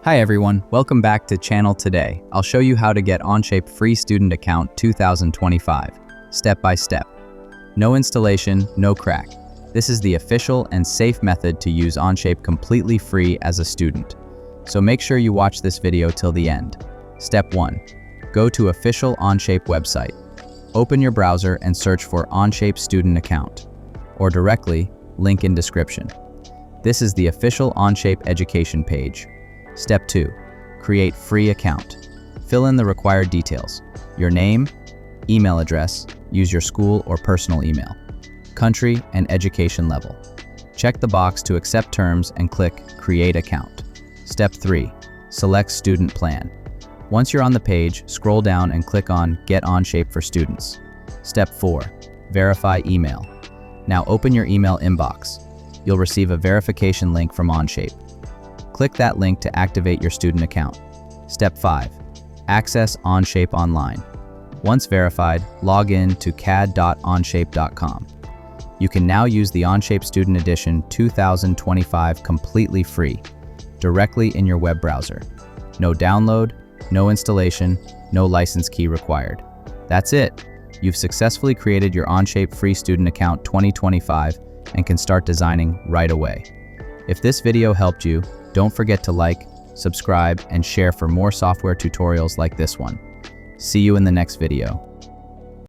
Hi everyone, welcome back to channel today. I'll show you how to get Onshape Free Student Account 2025, step by step. No installation, no crack. This is the official and safe method to use Onshape completely free as a student. So make sure you watch this video till the end. Step 1. Go to official Onshape website. Open your browser and search for Onshape Student Account, or directly, link in description. This is the official Onshape education page. Step 2. Create free account. Fill in the required details. Your name, email address, use your school or personal email, country, and education level. Check the box to accept terms and click Create Account. Step 3. Select Student Plan. Once you're on the page, scroll down and click on Get Onshape for Students. Step 4. Verify email. Now open your email inbox. You'll receive a verification link from Onshape. Click that link to activate your student account. Step 5. Access Onshape online. Once verified, log in to cad.onshape.com. You can now use the Onshape Student Edition 2025 completely free, directly in your web browser. No download, no installation, no license key required. That's it. You've successfully created your Onshape Free Student Account 2025 and can start designing right away. If this video helped you, don't forget to like, subscribe, and share for more software tutorials like this one. See you in the next video.